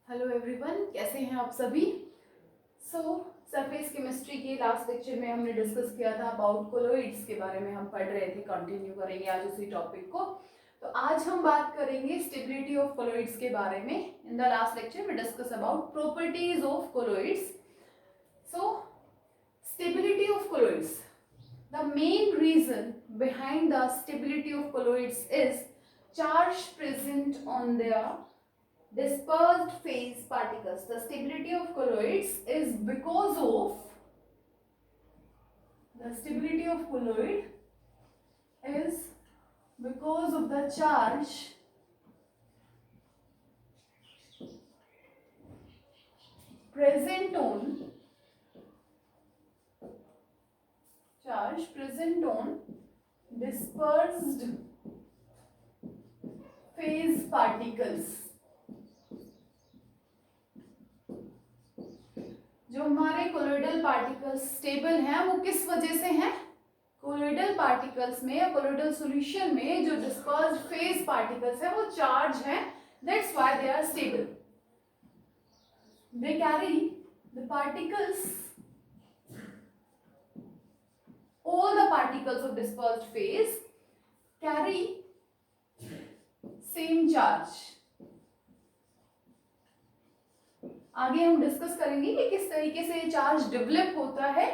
Hello everyone, कैसे हैं आप सभी। सरफेस केमिस्ट्री के लास्ट लेक्चर में हमने डिस्कस किया था अबाउट कोलोइड्स के बारे में। हम पढ़ रहे थे, कंटिन्यू करेंगे आज उसी टॉपिक को। तो आज हम बात करेंगे स्टेबिलिटी ऑफ कोलोइड्स के बारे में। इन द लास्ट लेक्चर में discuss about properties of colloids. So stability of colloids, the main reason behind the stability of colloids is charge present on their dispersed phase particles. The stability of colloids is because of the charge present on dispersed phase particles. जो हमारे colloidal particles stable हैं वो किस वजह से हैं? Colloidal particles में या कोलोइडल सॉल्यूशन में जो डिस्पर्स्ड फेज पार्टिकल्स हैं वो चार्ज हैं, that's why they are stable. They carry the particles, all the particles of dispersed phase carry same charge. आगे हम डिस्कस करेंगे कि किस तरीके से ये चार्ज डेवलप होता है.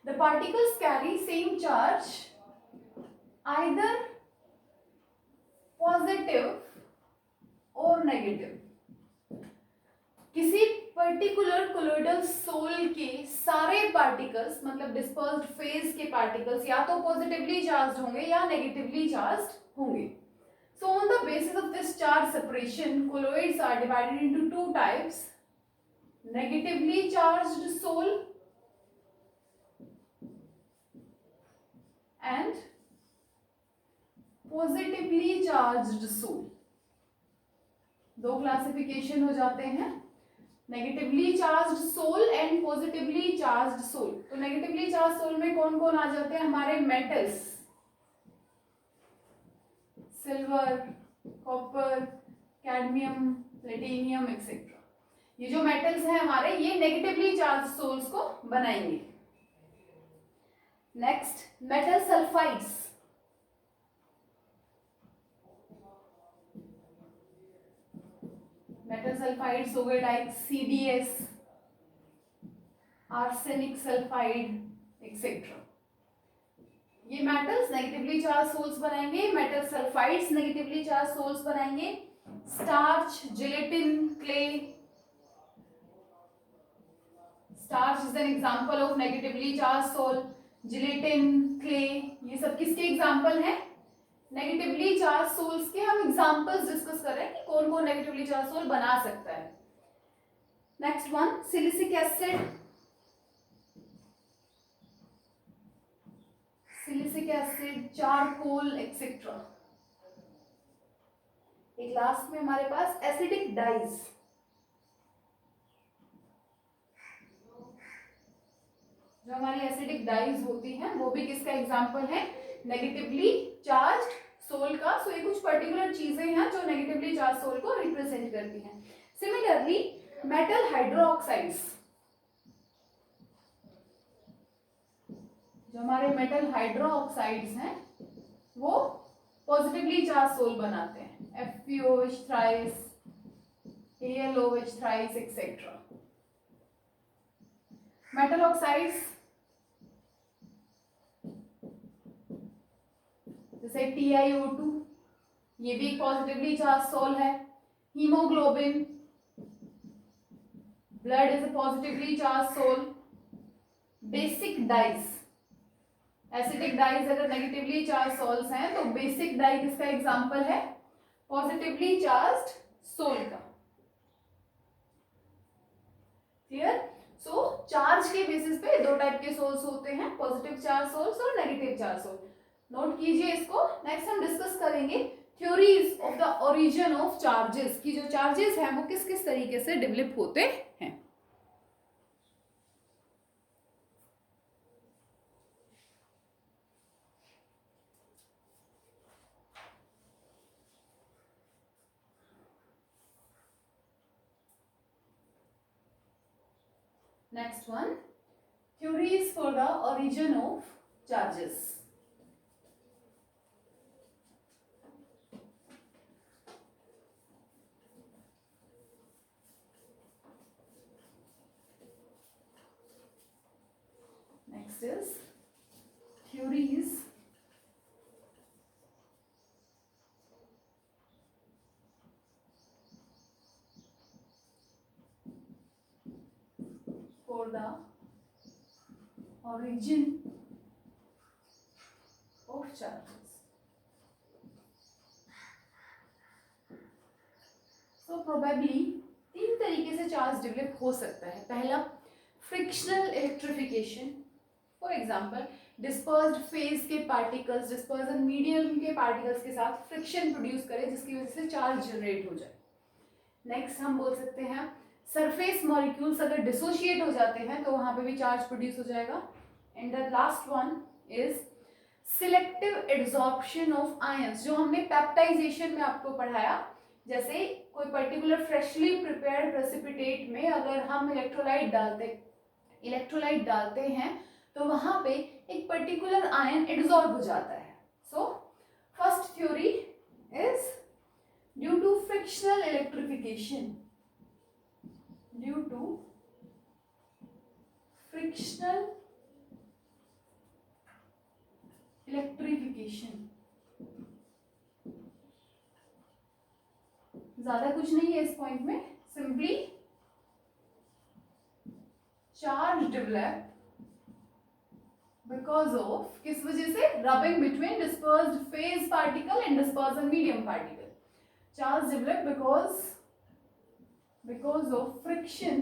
The particles carry same charge either positive और नेगेटिव. किसी पर्टिकुलर कोलोइडल सोल के सारे पार्टिकल्स, मतलब डिस्पर्स्ड फेज के पार्टिकल्स, या तो पॉजिटिवली चार्ज होंगे या नेगेटिवली चार्ज होंगे. So on the basis of this charge separation, colloids are divided into two types: negatively charged soul and positively charged soul. दो क्लासिफिकेशन हो जाते हैं, negatively charged soul and positively charged soul. तो negatively charge soul में कौन कौन आ जाते हैं? हमारे metals, silver, copper, cadmium, platinum etcetera. ये जो मेटल्स हैं हमारे, ये नेगेटिवली चार्ज सोल्स को बनाएंगे. Next, metal sulphides. Metal sulphides हो गए like CdS, arsenic sulphide etcetera. ये मेटल्स नेगेटिवली चार्ज सोल्स बनाएंगे. Metal sulphides negatively charge sols बनाएंगे. Starch, gelatin, clay. Starch is an example of negatively charge sol. Gelatin, clay, ये सब किसके example हैं? Negatively charge souls के. हम examples discuss कर रहे हैं कि कौन कौन नेगेटिवली चार्ज सोल बना सकता है. Next one, silicic acid. Silicic acid, charcoal etcetera. एक लास्ट में हमारे पास एसिडिक डाइज. जो हमारी एसिडिक डाइज होती हैं वो भी किसका एग्जांपल है? नेगेटिवली चार्ज्ड सोल का. सो ये कुछ पर्टिकुलर चीजें हैं जो नेगेटिवली चार्ज सोल को रिप्रेजेंट करती हैं. सिमिलरली मेटल हाइड्रोक्साइड्स, जो हमारे मेटल हाइड्रोक्साइड्स हैं वो पॉजिटिवली चार्ज सोल बनाते हैं. FeOH thrice, AlOH thrice etcetera. Metal oxides जैसे TiO2, ये भी पॉजिटिवली चार्ज सोल है. Haemoglobin, blood is a positively charge sol. Basic dyes, acidic dyes अगर नेगेटिवली चार्ज सोल्स हैं तो बेसिक डाई किसका एग्जांपल है? पॉजिटिवली चार्ज्ड सोल का. क्लियर? सो चार्ज के बेसिस पे दो टाइप के सोल्स होते हैं, पॉजिटिव चार्ज सोल्स और नेगेटिव चार्ज सोल. नोट कीजिए इसको. नेक्स्ट हम डिस्कस करेंगे theories of the origin of charges, की जो चार्जेस हैं वो किस किस तरीके से डेवलप होते हैं. Next one, theories for the origin of charges. Next is theories for the origin of charges. So probably तीन तरीके से चार्ज डेवलप हो सकता है. पहला, frictional electrification. For example, dispersed phase के पार्टिकल्स डिस्पर्जन मीडियम के पार्टिकल्स के साथ फ्रिक्शन प्रोड्यूस करे जिसकी वजह से चार्ज जनरेट हो जाए. नेक्स्ट हम बोल सकते हैं सरफेस मॉलिक्यूल्स अगर डिसोशिएट हो जाते हैं तो वहां पे भी चार्ज प्रोड्यूस हो जाएगा. And the last one is selective adsorption of ions, जो हमने पेप्टाइजेशन में आपको पढ़ाया. जैसे कोई पर्टिकुलर फ्रेशली प्रिपेयर्ड प्रेसिपिटेट में अगर हम इलेक्ट्रोलाइट डालते हैं तो वहां पे एक पर्टिकुलर आयन एड्सॉर्ब हो जाता है. So first theory is due to frictional electrification. Due to frictional electrification. ज्यादा कुछ नहीं है इस पॉइंट में, simply charge develop because of, किस वजह से, rubbing between dispersed phase particle and dispersion medium particle. Charge develop because of friction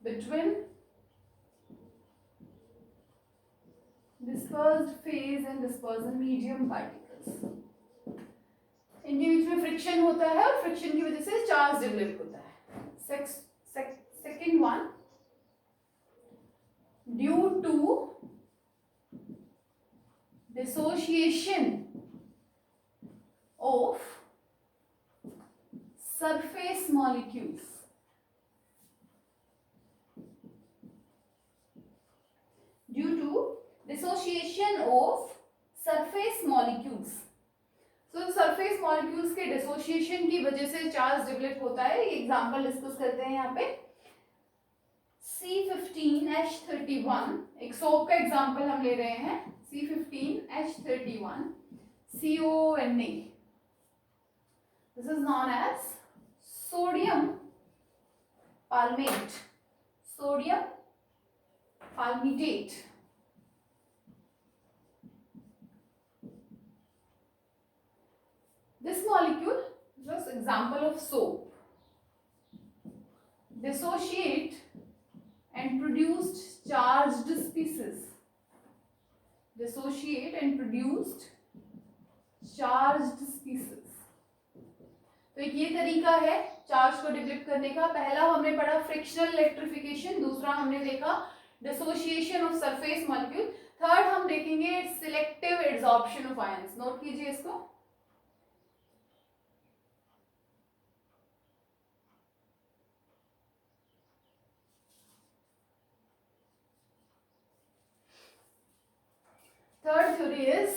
between dispersed phase and dispersion medium particles. इनके बीच में फ्रिक्शन होता है और फ्रिक्शन की वजह से चार्ज डेवलप होता है. Second one, due to dissociation of surface molecules. Due to dissociation of surface molecules. So surface molecules के dissociation की वजह से चार्ज डेवलप होता है. एग्जाम्पल डिस्कस करते हैं यहाँ पे. C15H31 एक सोप का एग्जाम्पल हम ले रहे हैं. C15H31 CONA. This is known as sodium palmate. Sodium palmitate. This molecule, just example of soap, dissociate and produced charged species. Dissociate and produced charged species. तो एक ये तरीका है चार्ज को डेवलप करने का. पहला हमने पढ़ा फ्रिक्शनल इलेक्ट्रिफिकेशन, दूसरा हमने देखा dissociation of surface molecule, third हम देखेंगे selective adsorption of ions. Note कीजिए इसको. Third theory is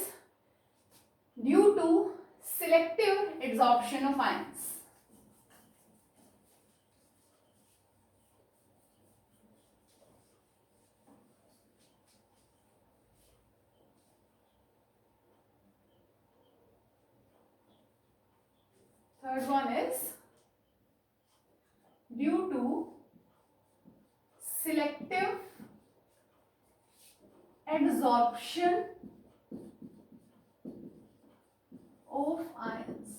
due to selective adsorption of ions. Third one is due to selective adsorption of ions.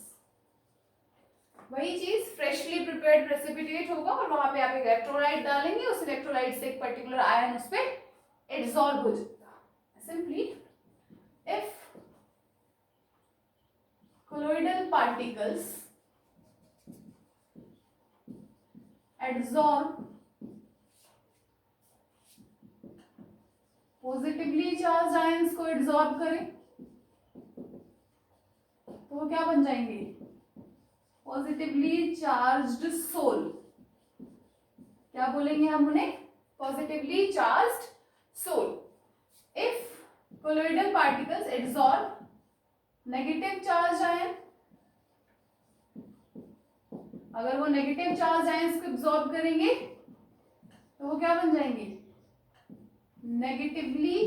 वही चीज फ्रेशली प्रिपेयर्ड प्रेसिपिटेट होगा और वहां पे आप एक इलेक्ट्रोलाइट डालेंगे, उस इलेक्ट्रोलाइट से एक पर्टिकुलर आयन उस पे एड्सॉर्ब हो जाएगा. Simply if colloidal particles adsorb positively charge ions को एड्सॉर्ब करें तो वो क्या बन जाएंगे, पॉजिटिवली चार्ज्ड सोल. क्या बोलेंगे हम उन्हें? Positively charged sol. If colloidal particles absorb negative charge ion, अगर वो नेगेटिव चार्ज आयंस को एब्सॉर्ब करेंगे तो वो क्या बन जाएंगे? Negatively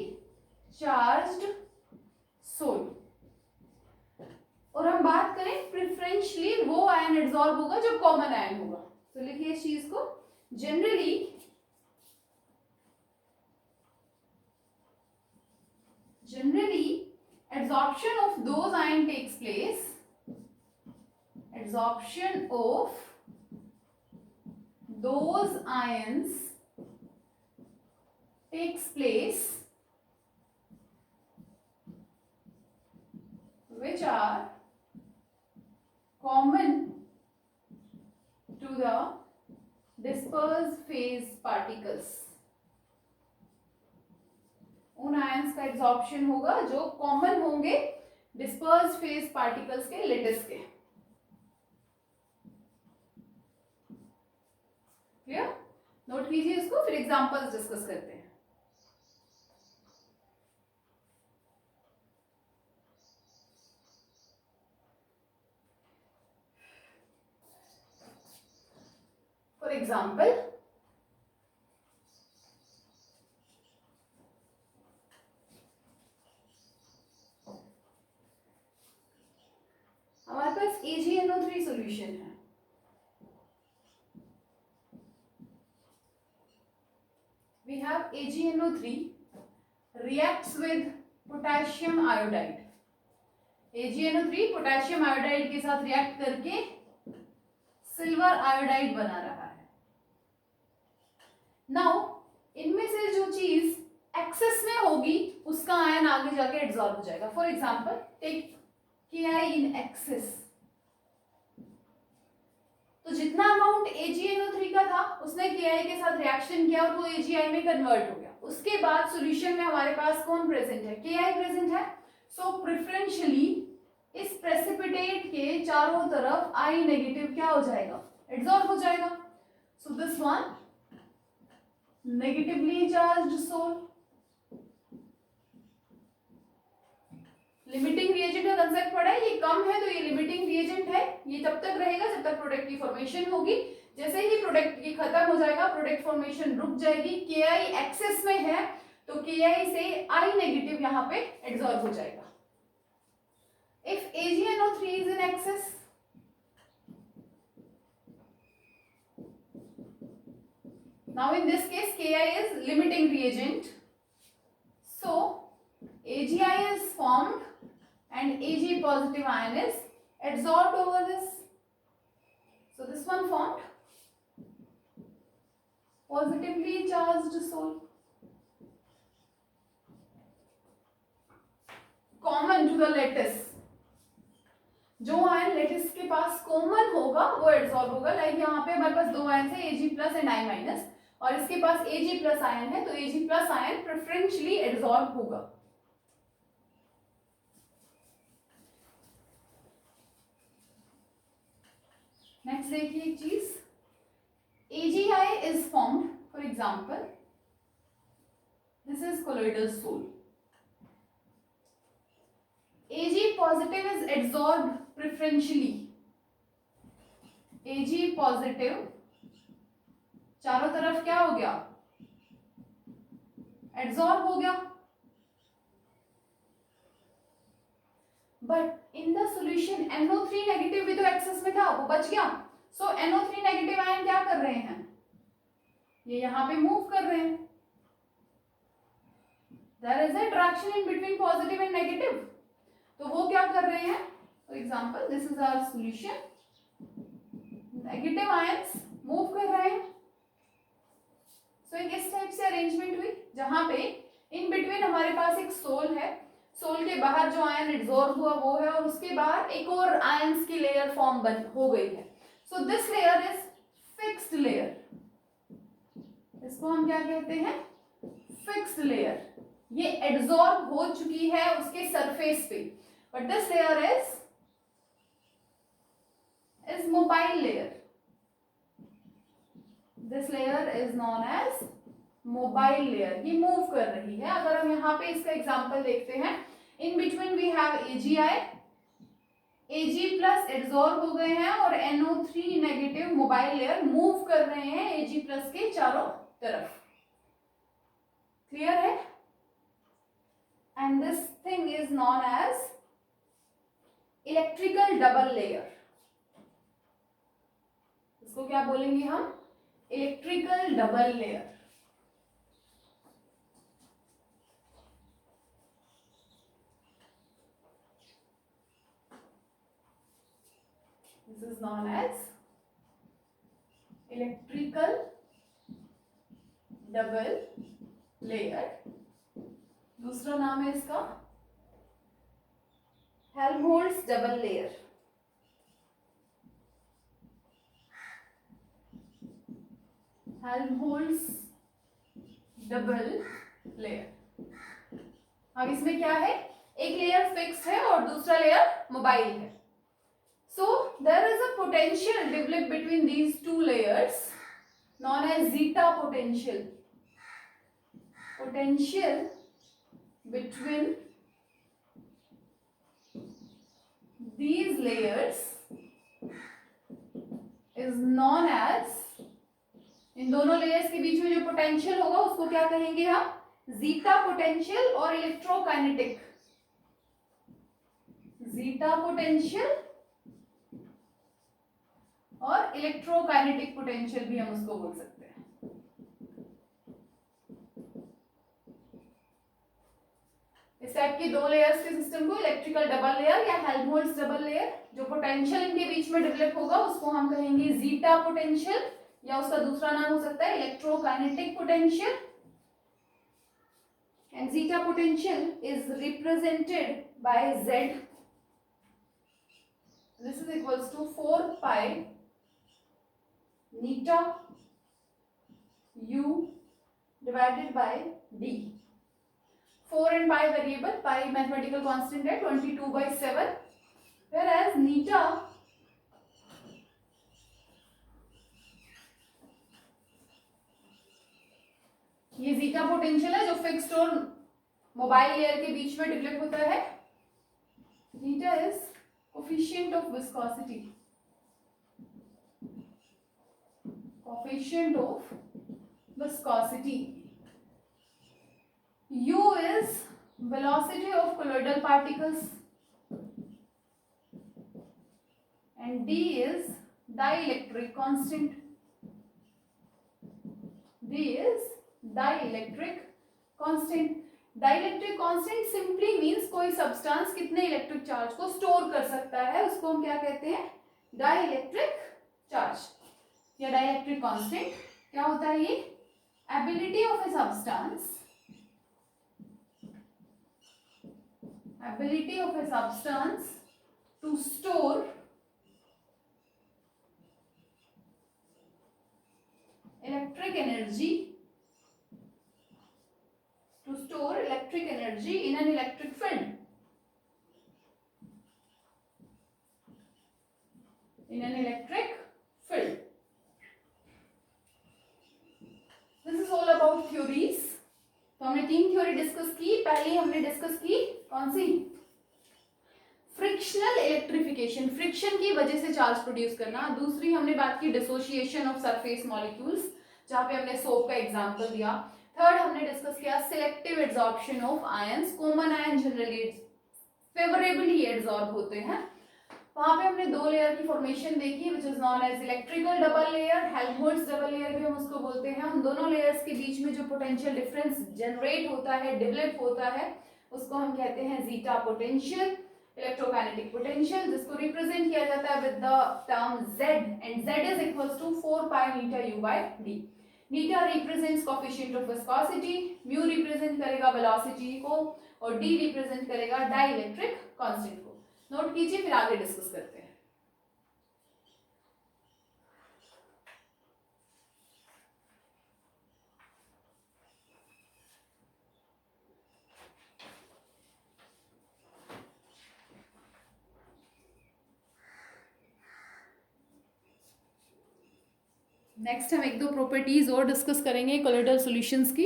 charged sol. और हम बात करें प्रेफरेंशियली वो आयन एब्सॉर्ब होगा जो कॉमन आयन होगा. तो लिखिए इस चीज को, generally absorption of those ion takes place, absorption of those ions takes place which are common to the dispersed phase particles. उन आयंस का एब्जॉर्प्शन होगा जो कॉमन होंगे डिस्पर्स्ड फेज पार्टिकल्स के, लेटिस के. क्लियर? नोट कीजिए इसको, फिर एग्जांपल्स डिस्कस करते हैं. फॉर एग्जांपल, हमारे पास AgNO3 सॉल्यूशन है. We have AgNO3 reacts with potassium iodide. AgNO3 potassium iodide के साथ रिएक्ट करके सिल्वर आयोडाइड बना रहा है. नाउ इनमें से जो चीज एक्सेस में होगी उसका आयन आगे जाके एब्सॉर्ब हो जाएगा. For example take Ki in excess. तो जितना अमाउंट AgNO3 का था उसने Ki के साथ रिएक्शन किया और वो AgI में कन्वर्ट हो गया. उसके बाद सॉल्यूशन में हमारे पास कौन प्रेजेंट है? Ki प्रेजेंट है. सो प्रेफरेंशियली इस प्रेसिपिटेट के चारों तरफ I नेगेटिव क्या हो जाएगा? एब्सॉर्ब हो जाएगा. So this one negatively charged sol. Limiting reagent का कंसेप्ट पढ़ा है. ये कम है तो ये लिमिटिंग रिएजेंट है. ये तब तक रहेगा जब तक प्रोडक्ट की फॉर्मेशन होगी. जैसे ही प्रोडक्ट की खत्म हो जाएगा, प्रोडक्ट फॉर्मेशन रुक जाएगी. Ki एक्सेस में है तो Ki से I नेगेटिव यहाँ पे एब्सॉर्ब हो जाएगा. If AgNO3 is in excess, now in this case Ki is limiting reagent, so AgI is formed and Ag positive ion is adsorbed over this. So this one formed positively charged soul. Common to the lattice. जो ion lettuce के पास common होगा वो adsorb होगा. Like यहाँ पे हमारे पास दो ion है Ag plus and I minus, और इसके पास Ag प्लस आयन है तो Ag plus ion preferentially adsorb होगा. नेक्स्ट देखिए एक चीज, AgI is formed, for example, this is colloidal soul. Ag positive is adsorbed preferentially. Ag positive चारों तरफ क्या हो गया? एड्सॉर्ब हो गया. But in the solution NO3 negative भी तो एक्सेस में था, वो बच गया. सो NO3 नेगेटिव आयन क्या कर रहे हैं? ये यहाँ पे मूव कर रहे हैं. There is a attraction in between positive and negative. तो वो क्या कर रहे हैं? For example this is our solution. Negative ions move कर रहे हैं. सो एक इस टाइप से अरेंजमेंट हुई जहां पे इन बिटवीन हमारे पास एक सोल है. सोल के बाहर जो आयन एब्सॉर्ब हुआ वो है, और उसके बाहर एक और आयंस की लेयर फॉर्म हो गई है. So this layer is fixed layer. इसको हम क्या कहते हैं? Fixed layer. ये एब्सॉर्ब हो चुकी है उसके सरफेस पे, but this layer is mobile layer. This layer is known as mobile layer, ये मूव कर रही है। अगर हम यहाँ पे इसका एग्जांपल देखते हैं, in between we have AgI, Ag plus adsorb हो गए हैं और NO3 negative mobile layer move कर रहे हैं Ag प्लस के चारों तरफ। क्लियर है? And this thing is known as electrical double layer. इसको क्या बोलेंगे हम? Electrical double layer. This is known as electrical double layer। दूसरा नाम है इसका Helmholtz double layer. Helmholtz double layer. अब इसमें क्या है, एक लेयर फिक्स है और दूसरा लेयर मोबाइल है। So there is a potential developed between these two layers known as zeta potential. Potential between these layers is known as, इन दोनों लेयर्स के बीच में जो पोटेंशियल होगा उसको क्या कहेंगे हम? जीटा पोटेंशियल और इलेक्ट्रोकाइनेटिक। जीटा पोटेंशियल और इलेक्ट्रोकाइनेटिक पोटेंशियल भी हम उसको बोल सकते हैं। इस टाइप के दो लेयर्स के सिस्टम को इलेक्ट्रिकल डबल लेयर या हेल्महोल्ट्ज डबल लेयर, जो पोटेंशियल इनके बीच में डेवलप होगा उसको हम कहेंगे जीटा पोटेंशियल, या उसका दूसरा नाम हो सकता है electrokinetic potential. And zeta potential is represented by Z। This is equals to 4 pi neta u divided by d। 4 and pi variable, pi mathematical constant है 22/7, whereas neta ये जीटा पोटेंशियल है जो फिक्स्ड और मोबाइल लेयर के बीच में develop होता है। neta is coefficient of viscosity, coefficient of viscosity। u is velocity of colloidal particles and d is dielectric constant। d is dielectric constant। Dielectric constant simply means कोई substance कितने electric charge को store कर सकता है, उसको हम क्या कहते हैं? डाइलेक्ट्रिक चार्ज या डाइलेक्ट्रिक कांस्टेंट। क्या होता है ये? Ability of a substance, ability of a substance to store electric energy, to store electric energy in an electric field, in an electric field। This is all about theories। तो हमने 3 theory discuss की। पहले हमने discuss की कौन सी? Frictional electrification, friction की वजह से चार्ज प्रोड्यूस करना। दूसरी हमने बात की डिसोसिएशन ऑफ सरफेस मॉलिक्यूल्स, जहां पे हमने सोप का एग्जांपल दिया। थर्ड हमने डिस्कस किया selective adsorption of ions. Common ion generally favourably adsorb होते हैं। वहां पे हमने 2 लेयर की फॉर्मेशन देखी which is known as electrical double layer, Helmholtz double layer भी हम उसको बोलते हैं। उन दोनों लेयर्स के बीच में जो पोटेंशियल डिफरेंस जनरेट होता है, डेवलप होता है, उसको हम कहते हैं जीटा पोटेंशियल, इलेक्ट्रोकाइनेटिक पोटेंशियल, जिसको रिप्रेजेंट किया जाता है with the term Z, and Z is equals to 4 pi metre u by d। नीटा represents coefficient of viscosity, mu represent करेगा वेलोसिटी को और d रिप्रेजेंट करेगा डाइलेक्ट्रिक कांस्टेंट को। नोट कीजिए, फिर आगे डिस्कस करते हैं। नेक्स्ट हम एक दो प्रॉपर्टीज और डिस्कस करेंगे कोलोइडल सॉल्यूशंस की।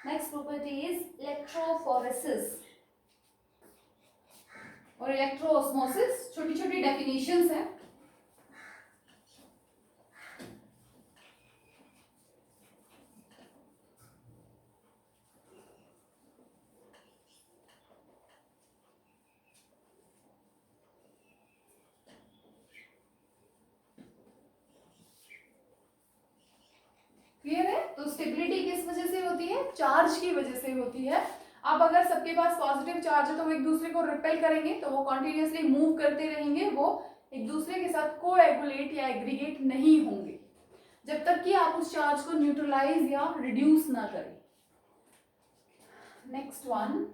नेक्स्ट प्रॉपर्टी इज इलेक्ट्रोफोरेसिस और इलेक्ट्रोऑस्मोसिस। छोटी छोटी डेफिनेशंस हैं। क्लियर है? तो स्टेबिलिटी किस वजह से होती है? चार्ज की वजह से होती है। अब अगर सबके पास पॉजिटिव चार्ज है तो वो एक दूसरे को रिपेल करेंगे, तो वो कॉन्टिन्यूसली मूव करते रहेंगे, वो एक दूसरे के साथ कोएगुलेट या एग्रीगेट नहीं होंगे जब तक कि आप उस चार्ज को न्यूट्रलाइज या रिड्यूस ना करें। नेक्स्ट वन,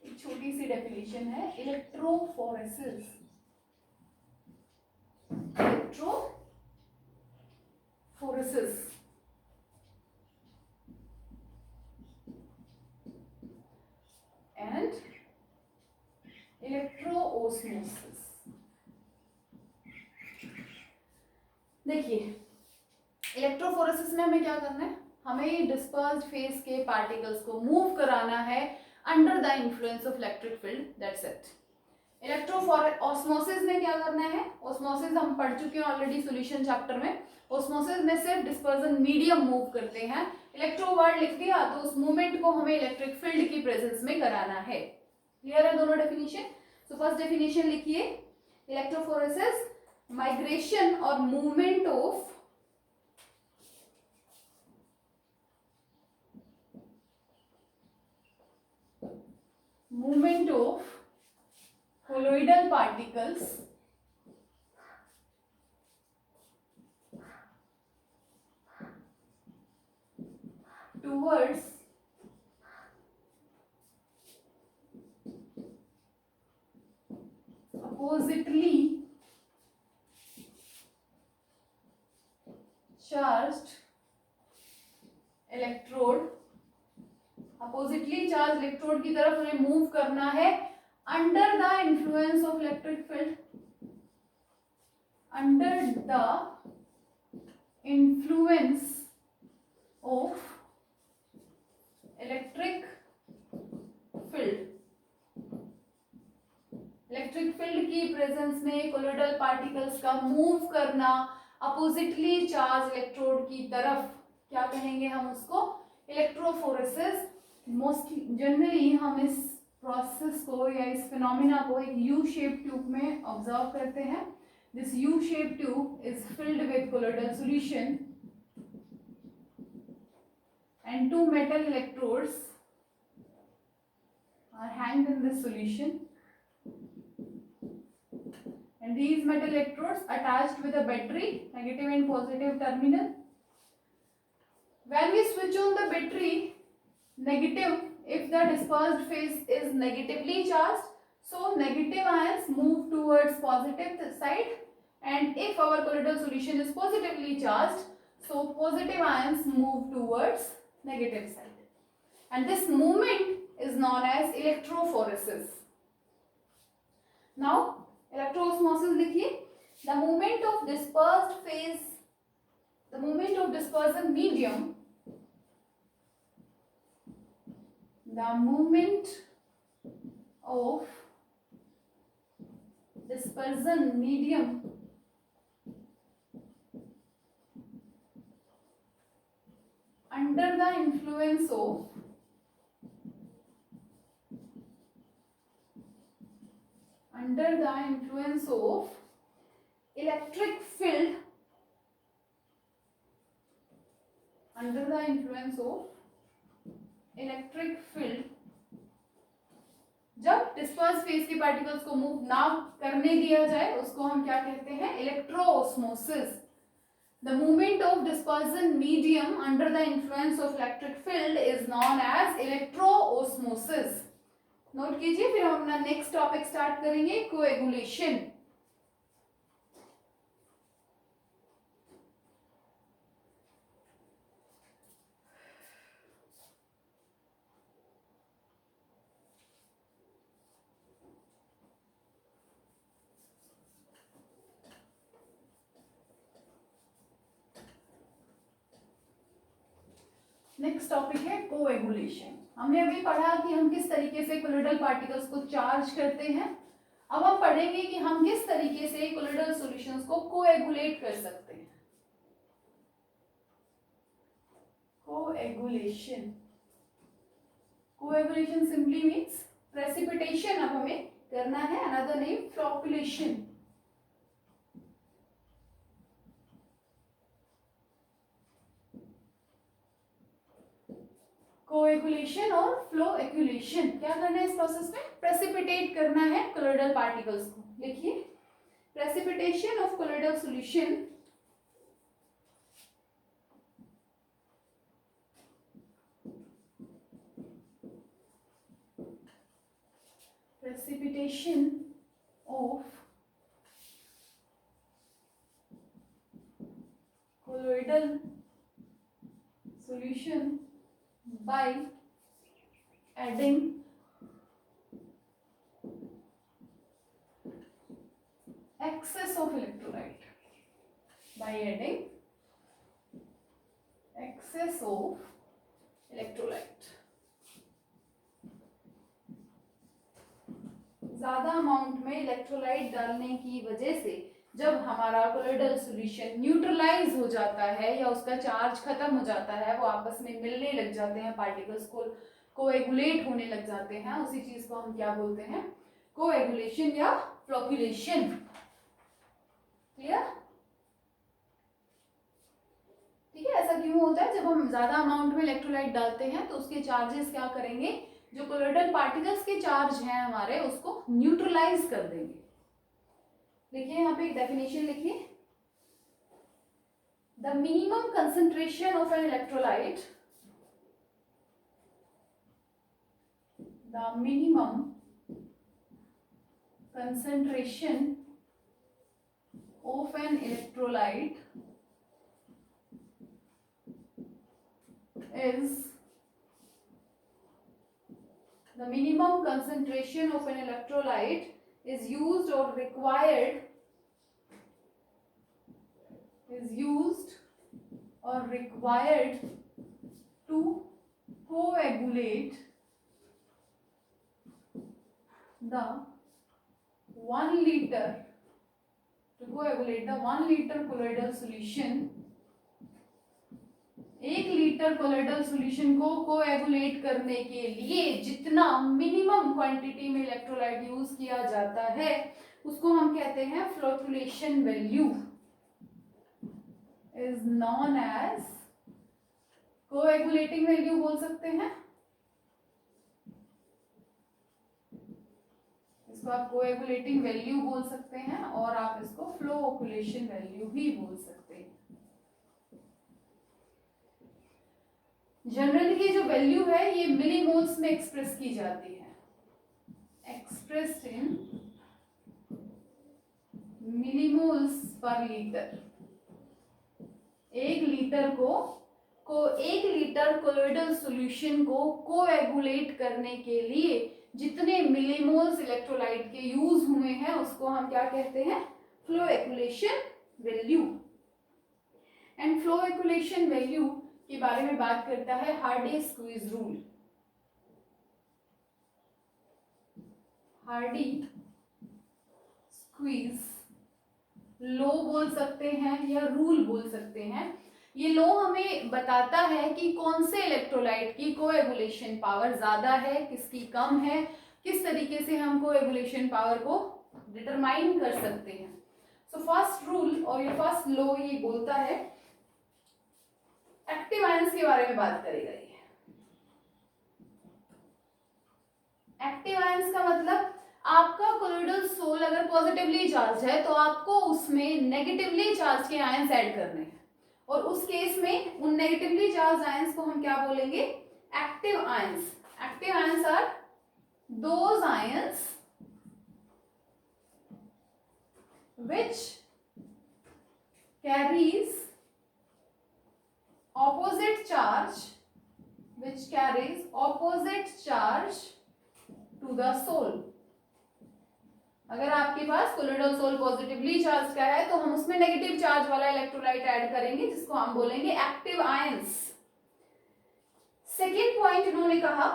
एक छोटी सी डेफिनेशन है इलेक्ट्रोफोरेसिस। Electrophoresis and electroosmosis। देखिए, इलेक्ट्रोफोरेसिस में हमें क्या करना है? हमें डिस्पर्स्ड फेज के पार्टिकल्स को मूव कराना है under the influence of electric field, that's it. Osmosis में क्या करना है? ऑस्मोसिस हम पढ़ चुके हैं ऑलरेडी सॉल्यूशन चैप्टर में। ऑस्मोसिस में सिर्फ डिस्पर्जन मीडियम मूव करते हैं। इलेक्ट्रो वर्ड लिख दिया तो उस मूवमेंट को हमें इलेक्ट्रिक फील्ड की प्रेजेंस में कराना है। क्लियर है दोनों डेफिनेशन? सो फर्स्ट डेफिनेशन लिखिए, इलेक्ट्रोफोरेसिस माइग्रेशन और movement of colloidal particles towards oppositely charged electrode, oppositely charge electrode की तरफ हमें मूव करना है under the influence of electric field, under the influence of electric field. Electric field की presence में colloidal particles का move करना अपोजिटली चार्ज इलेक्ट्रोड की तरफ, क्या कहेंगे हम उसको? इलेक्ट्रोफोरेसिस। मोस्टली जनरली हम इस प्रोसेस को या इस फिनोमिना को एक यू शेप ट्यूब में ऑब्जर्व करते हैं। This U shape tube is filled with colloidal solution and two metal electrodes are hanged in this solution, and these metal electrodes attached with a battery, negative and positive terminal. When we switch on the battery, negative, if the dispersed phase is negatively charged, so negative ions move towards positive side, and if our colloidal solution is positively charged, so positive ions move towards negative side, and this movement is known as electrophoresis. Now electroosmosis लिखिए, the movement of dispersed phase, the movement of dispersion medium, the movement of dispersion medium under the influence of electric field, under the influence of electric field, जब disperse phase के particles को move ना करने दिया जाए उसको हम क्या कहते हैं? इलेक्ट्रोऑस्मोसिस। The movement of dispersion medium under the influence of electric field is known as electroosmosis. Note कीजिए, फिर हम अपना नेक्स्ट टॉपिक स्टार्ट करेंगे, कोएगुलेशन। नेक्स्ट टॉपिक है कोएगुलेशन। हमने अभी पढ़ा कि हम किस तरीके से कोलोइडल पार्टिकल्स को चार्ज करते हैं। अब हम पढ़ेंगे कि हम किस तरीके से कोलोइडल सॉल्यूशंस को कोएगुलेट कर सकते हैं। Coagulation, coagulation simply means precipitation. अब हमें करना है, अनदर नेम फ्लोकुलेशन। कोएगुलेशन और फ्लोएक्युलेशन, क्या करना है इस प्रोसेस में? प्रेसिपिटेट करना है कोलोइडल पार्टिकल्स को। देखिए, precipitation of colloidal solution precipitation of colloidal solution by adding excess of electrolyte, by adding excess of electrolyte, ज्यादा अमाउंट में इलेक्ट्रोलाइट डालने की वजह से जब हमारा कोलोइडल सॉल्यूशन न्यूट्रलाइज हो जाता है या उसका चार्ज खत्म हो जाता है, वो आपस में मिलने लग जाते हैं, पार्टिकल्स को कोएगुलेट होने लग जाते हैं, उसी चीज को हम क्या बोलते हैं? कोएगुलेशन या फ्लोकुलेशन। क्लियर? ठीक है, ऐसा क्यों होता है? जब हम ज्यादा अमाउंट में इलेक्ट्रोलाइट डालते हैं तो उसके चार्जेस क्या करेंगे? जो कोलोइडल पार्टिकल्स के चार्ज हैं हमारे, उसको न्यूट्रलाइज कर देंगे। देखिए यहाँ पे एक डेफिनेशन लिखिए, the minimum concentration of an electrolyte, the minimum concentration of an electrolyte is the minimum concentration of an electrolyte is used or required to coagulate the 1 liter colloidal solution। 1 litre colloidal solution को coagulate करने के लिए जितना minimum quantity में electrolyte use किया जाता है, उसको हम कहते हैं flocculation value, is known as coagulating value बोल सकते हैं। इसको आप कोएगुलेटिंग वैल्यू बोल सकते हैं और आप इसको फ्लोकुलेशन वैल्यू भी बोल सकते हैं। जनरली ये जो वैल्यू है ये मिलीमोल्स में एक्सप्रेस की जाती है, एक्सप्रेस्ड इन मिलीमोल्स पर लीटर। 1 लीटर को 1 लीटर कोलोइडल सॉल्यूशन को कोएगुलेट करने के लिए जितने मिलीमोल्स इलेक्ट्रोलाइट के यूज हुए हैं, उसको हम क्या कहते हैं? फ्लोएक्युलेशन वैल्यू। एंड फ्लोएक्युलेशन वैल्यू के बारे में बात करता है Hardy squeeze rule. Hardy squeeze law बोल सकते हैं या रूल बोल सकते हैं। ये लॉ हमें बताता है कि कौन से इलेक्ट्रोलाइट की कोएगुलेशन पावर ज्यादा है, किसकी कम है, किस तरीके से हम कोएगुलेशन पावर को डिटरमाइन कर सकते हैं। सो फर्स्ट रूल और ये फर्स्ट लॉ ये बोलता है, एक्टिव आयंस के बारे में बात करेगा ये। एक्टिव आयंस का मतलब आपका कोलोइडल सोल अगर पॉजिटिवली चार्ज है तो आपको उसमें नेगेटिवली चार्ज के आयंस ऐड करने हैं, और उस केस में उन नेगेटिवली चार्ज आयंस को हम क्या बोलेंगे? Active ions. Active ions are those ions which carries opposite charge to the soul। अगर आपके पास कोलोइडल सोल पॉजिटिवली चार्ज का है तो हम उसमें नेगेटिव चार्ज वाला इलेक्ट्रोलाइट ऐड करेंगे, जिसको हम बोलेंगे एक्टिव आयंस। सेकेंड पॉइंट इन्होंने कहा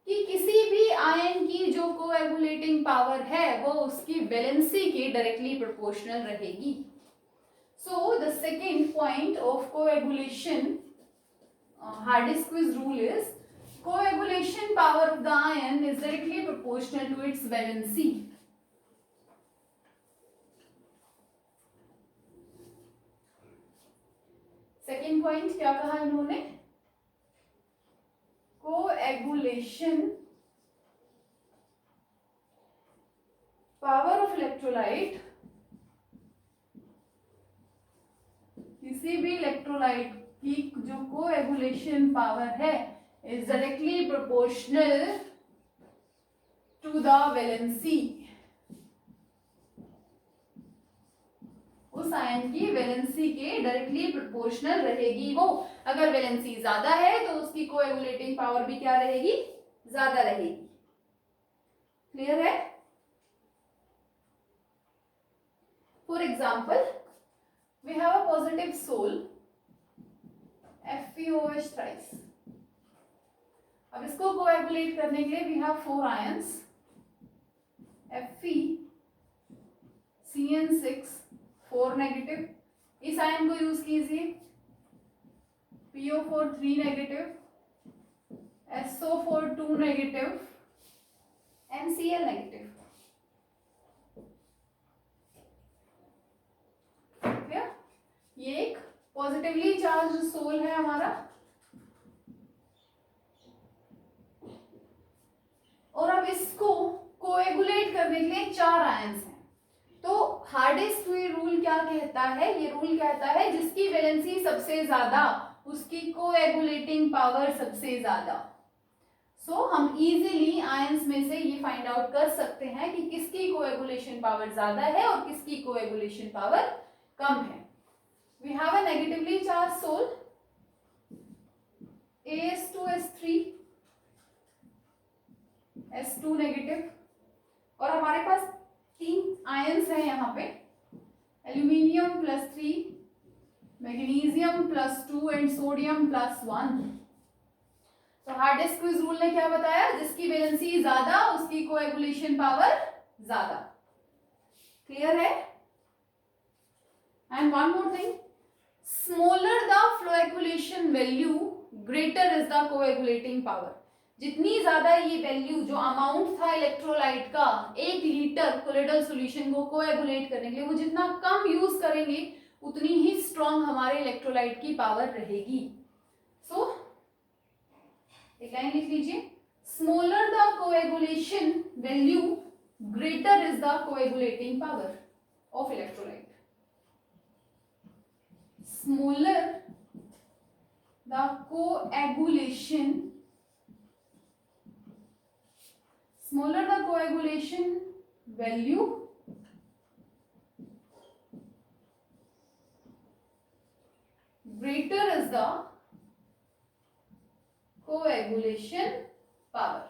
कि किसी भी आयन की जो कोएगुलेटिंग पावर है वो उसकी वैलेंसी के डायरेक्टली प्रोपोर्शनल रहेगी. So the second point of coagulation Hardest quiz rule is coagulation power of the ion is directly proportional to its valency. Second point क्या कहा इन्होंने? कोएगुलेशन पावर ऑफ इलेक्ट्रोलाइट, किसी भी इलेक्ट्रोलाइट की जो coagulation power है is directly proportional to the valency. उस ion की वैलेंसी के डायरेक्टली प्रोपोर्शनल रहेगी वो. अगर वैलेंसी ज्यादा है तो उसकी कोएगुलेटिंग पावर भी क्या रहेगी? ज्यादा रहेगी. क्लियर है? For example, we have a positive sol FeOH thrice. अब इसको कोएगुलेट करने के लिए we have 4 ions Fe, CN6 4 negative. इस आयन को यूज कीजिए. PO4 3 negative, SO4 2 negative, NCl negative. Clear? ये एक पॉजिटिवली चार्ज सोल है हमारा, और अब इसको कोएगुलेट करने के लिए 4 आयंस हैं. तो हार्डेस्ट रूल क्या कहता है? ये रूल कहता है जिसकी वैलेंसी सबसे ज्यादा उसकी कोएगुलेटिंग पावर सबसे ज्यादा. सो हम इजीली आयंस में से ये फाइंड आउट कर सकते हैं कि किसकी कोएगुलेशन पावर ज्यादा है और किसकी कोएगुलेशन पावर कम है. We have a negatively charged soul AS2S3 S2 negative, और हमारे पास 3 आयंस हैं यहाँ पे, एल्यूमिनियम +3, मैग्नीशियम +2 एंड सोडियम +1. तो हार्डेस्ट क्विज रूल ने क्या बताया? जिसकी वैलेंसी ज्यादा उसकी कोएगुलेशन पावर ज्यादा. क्लियर है? And one more thing, smaller the coagulation value, greater is the coagulating power. जितनी ज्यादा ये वैल्यू, जो अमाउंट था इलेक्ट्रोलाइट का 1 लीटर कोलोइडल सॉल्यूशन को कोएगुलेट करने के लिए, वो जितना कम यूज करेंगे उतनी ही स्ट्रॉन्ग हमारे इलेक्ट्रोलाइट की पावर रहेगी. सो एक लाइन लिख लीजिए, smaller the coagulation value, greater is the coagulating power of electrolyte. Smaller the coagulation value, greater is the coagulation power.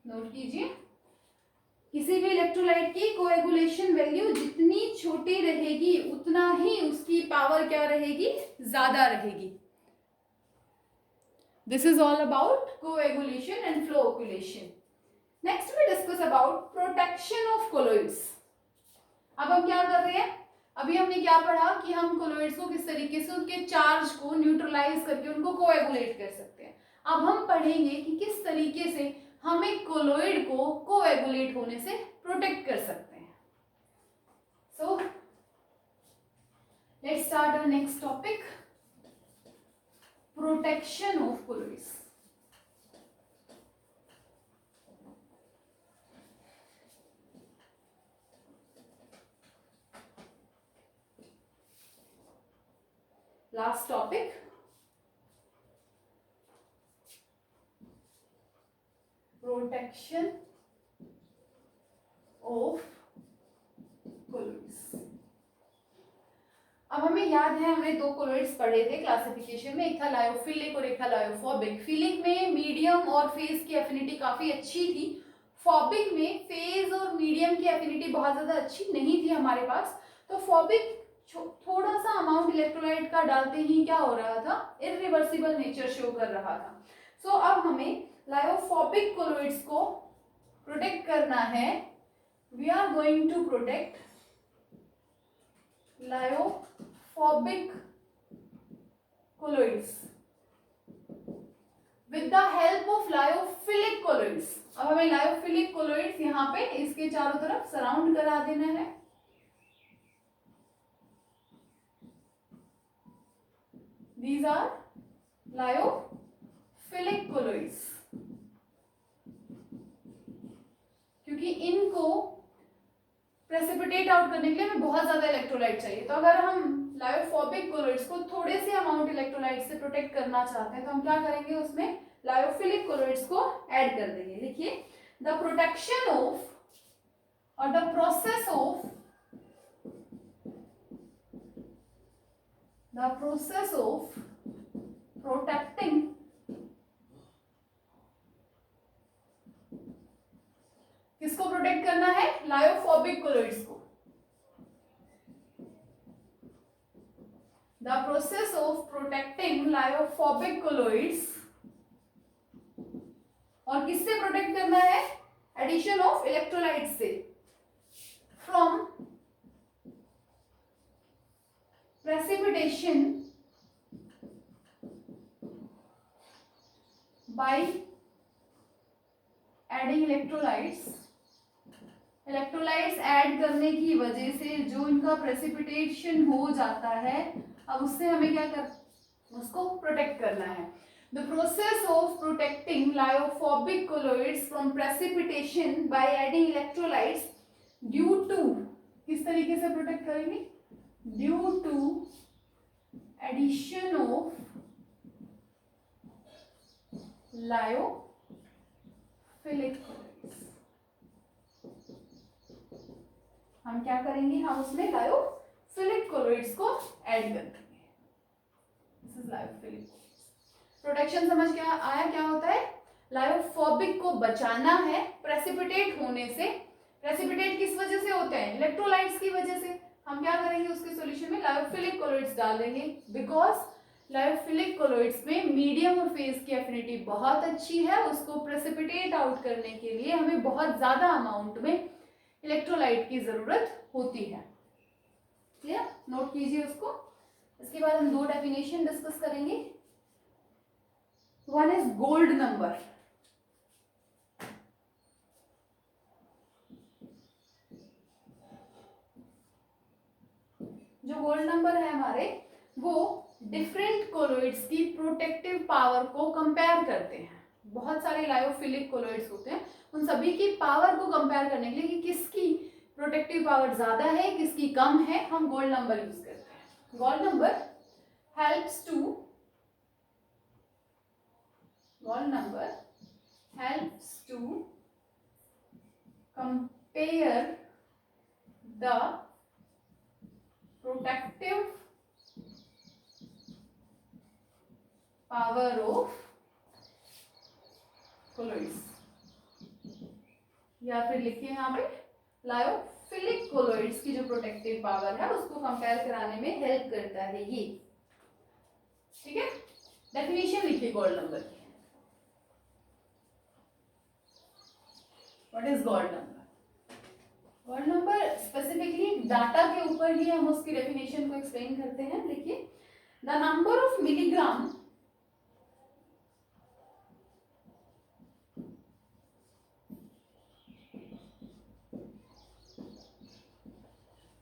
Note कीजिए, किसी भी इलेक्ट्रोलाइट की कोएगुलेशन वैल्यू जितनी छोटी रहेगी उतना ही उसकी पावर क्या रहेगी? ज्यादा रहेगी. This is all about coagulation and flocculation. Next we discuss about protection of colloids. अब हम क्या कर रहे हैं? अभी हमने क्या पढ़ा कि हम कोलोइड्स को किस तरीके से उनके चार्ज को न्यूट्रलाइज करके उनको कोएगुलेट कर सकते हैं. अब हम पढ़ेंगे कि किस तरीके से हम एक कोलोइड को कोएगुलेट होने से प्रोटेक्ट कर सकते हैं. So let's start our next topic, protection of colloids. Last topic, protection of colloids. अब हमें याद है हमने 2 कोलोइड्स पढ़े थे क्लासिफिकेशन में, एक था लायोफिलिक और एक था लायोफोबिक. फिलिक में मीडियम और फेज की एफिनिटी काफी अच्छी थी. फॉबिक में फेज और मीडियम की एफिनिटी बहुत ज्यादा अच्छी नहीं थी हमारे पास. तो फॉबिक थोड़ा सा अमाउंट इलेक्ट्रोलाइट का डालते ही क्या हो रहा था, इरिवर्सिबल नेचर शो कर रहा था। सो अब हमें लायोफोबिक कोलोइड्स को प्रोटेक्ट करना है। We are going to protect lyophobic colloids with the help of lyophilic colloids. अब हमें लायोफिलिक कोलोइड्स यहाँ पे इसके चारों तरफ सराउंड करा देना है। These are lyophilic colloids. क्योंकि इनको प्रेसिपिटेट आउट करने के लिए हमें बहुत ज्यादा इलेक्ट्रोलाइट चाहिए, तो अगर हम लायोफोबिक कोलोइड्स को थोड़े से अमाउंट इलेक्ट्रोलाइट से प्रोटेक्ट करना चाहते हैं तो हम क्या करेंगे, उसमें लायोफिलिक कोलोइड्स को ऐड कर देंगे। लिखिए, द प्रोटेक्शन ऑफ और द प्रोसेस ऑफ प्रोटेक्टिंग किसको प्रोटेक्ट करना है, लायोफोबिक कोलोइड्स को। The process of protecting lyophobic colloids, और किससे प्रोटेक्ट करना है, एडिशन ऑफ इलेक्ट्रोलाइट से, from precipitation by adding electrolytes. Electrolytes add करने की वजह से जो इनका प्रेसिपिटेशन हो जाता है, अब उससे हमें क्या कर, उसको प्रोटेक्ट करना है। The process of protecting lyophobic colloids from precipitation by adding electrolytes due to, किस तरीके से प्रोटेक्ट करेंगे, due to addition of lyophilic colloids. हम क्या करेंगे, हम उसमें लायोफिलिक कोलोइड्स को ऐड कर देंगे। This is lyophilic protection. समझ क्या आया, क्या होता है, लायोफोबिक को बचाना है प्रेसिपिटेट होने से। प्रेसिपिटेट किस वजह से होते हैं, इलेक्ट्रोलाइट्स की वजह से। हम क्या करेंगे, उसके सॉल्यूशन में लायोफिलिक कोलोइड्स डाल देंगे, बिकॉज लायोफिलिक कोलोइड्स में मीडियम और फेज की एफिनिटी बहुत अच्छी है। उसको प्रेसिपिटेट आउट करने के लिए हमें बहुत ज्यादा अमाउंट में इलेक्ट्रोलाइट की जरूरत होती है। क्लियर, नोट कीजिए उसको। इसके बाद हम दो डेफिनेशन डिस्कस करेंगे। One is gold number. जो गोल्ड नंबर है हमारे, वो डिफरेंट कोलोइड्स की प्रोटेक्टिव पावर को कंपेयर करते हैं। बहुत सारे लायोफिलिक कोलोइड्स होते हैं, उन सभी की पावर को कंपेयर करने के लिए कि किसकी प्रोटेक्टिव पावर ज्यादा है, किसकी कम है, हम गोल्ड नंबर यूज करते हैं। Gold number helps to compare the protective power of colloids, या फिर लिखिए यहाँ पे लायोफिलिक कोलोइड्स की जो प्रोटेक्टिव पावर है उसको कंपेयर कराने में हेल्प करता है ये। ठीक है, डेफिनेशन लिखिए गोल्ड नंबर की। What is gold number? Gold number specifically data के ऊपर ही हम उसकी डेफिनेशन को एक्सप्लेन करते हैं। लिखिए, the number of milligram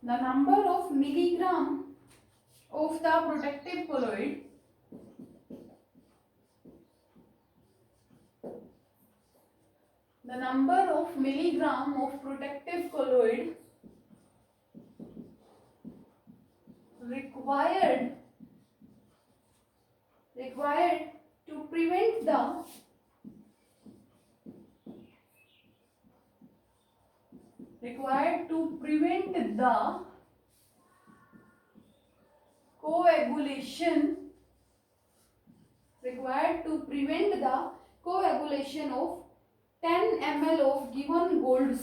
the number of milligram of the protective colloid required to prevent the coagulation of 10 ml of given gold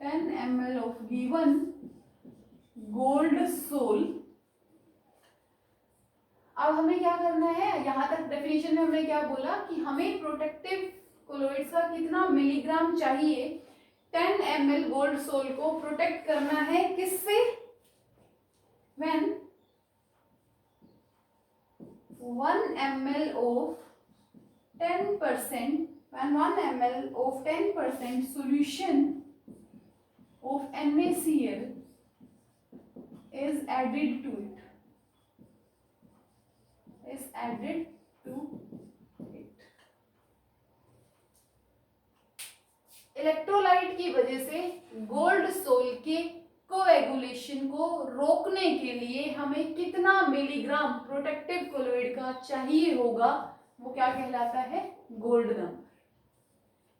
10 ml of given gold sol। अब हमें क्या करना है, यहाँ तक डेफिनेशन में हमने क्या बोला कि हमें प्रोटेक्टिव कोलोइड्स का कितना मिलीग्राम चाहिए 10 ml गोल्ड सोल को प्रोटेक्ट करना है किससे, when 1 ml of 10%, when 1 ml of 10% solution of NaCl is added to it, is added to it। Electrolyte की वजह से गोल्ड सोल के कोएगुलेशन को रोकने के लिए हमें कितना मिलीग्राम प्रोटेक्टिव कोलोइड का चाहिए होगा, वो क्या कहलाता है, गोल्ड नंबर।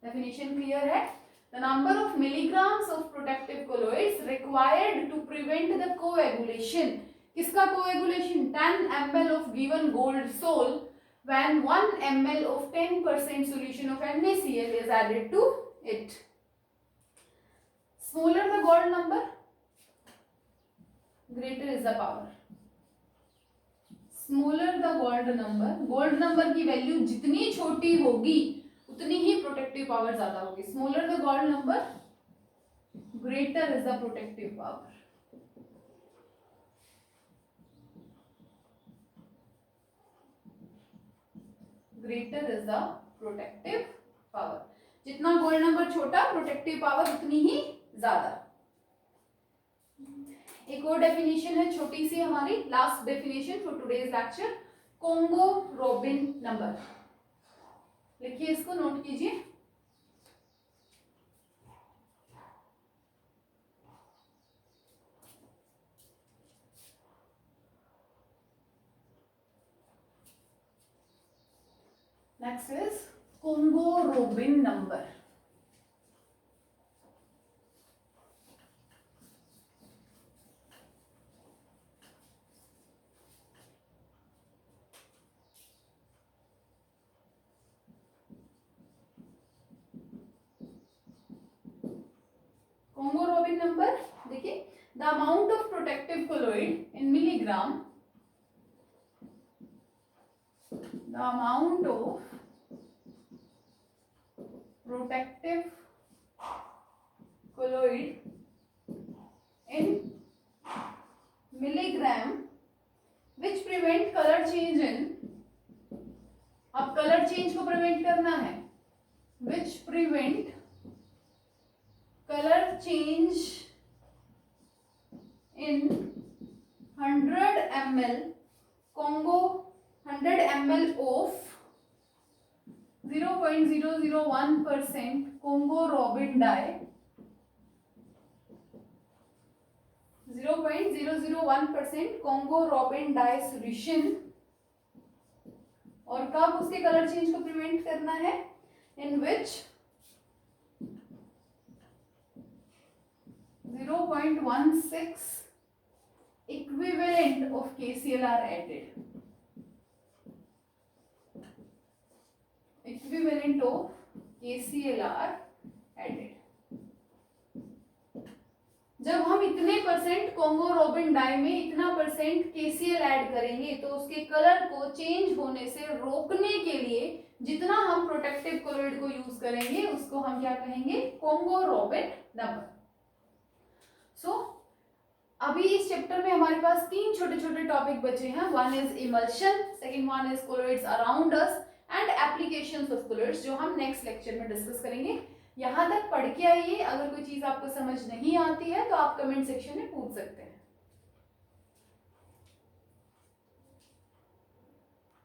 डेफिनेशन क्लियर है। The number of milligrams of protective colloids required to prevent the coagulation, किसका coagulation, 10 ml of given gold sol when 1 ml of 10% solution of NaCl is added to it। Smaller the gold number, greater is the power। Smaller the gold number, gold number की value जितनी छोटी होगी उतनी ही protective power ज्यादा होगी। Smaller the gold number, greater is the protective power। Greater is the protective power। जितना gold number छोटा protective power उतनी ही ज्यादा। एक और डेफिनेशन है छोटी सी हमारी, last definition for today's lecture, Congo rubin number. लिखिए इसको, नोट कीजिए। Next is Congo rubin number. Congo rubin number देखिए, the amount of protective colloid in milligram, the amount of protective colloid in milligram which prevent color change in, अब colour change को prevent करना है, which prevent color change in 100 ml Congo, 100 ml of 0.001% Congo Robin dye, 0.001% Congo Robin dye solution। और कब उसके colour change को prevent करना है, in which 0.16 equivalent of KCl are added, equivalent of KCl are added। जब हम इतने percent Congo robin die में इतना परसेंट KCl ऐड करेंगे तो उसके कलर को चेंज होने से रोकने के लिए जितना हम प्रोटेक्टिव कोलोइड को यूज करेंगे उसको हम क्या कहेंगे, कोंगो रोबिन नंबर। सो अभी इस चैप्टर में हमारे पास 3 छोटे छोटे टॉपिक बचे हैं। One is emulsion, second one is colloids around us and applications of colloids, जो हम नेक्स्ट लेक्चर में डिस्कस करेंगे। यहाँ तक पढ़ के आइए, अगर कोई चीज आपको समझ नहीं आती है तो आप कमेंट सेक्शन में पूछ सकते हैं।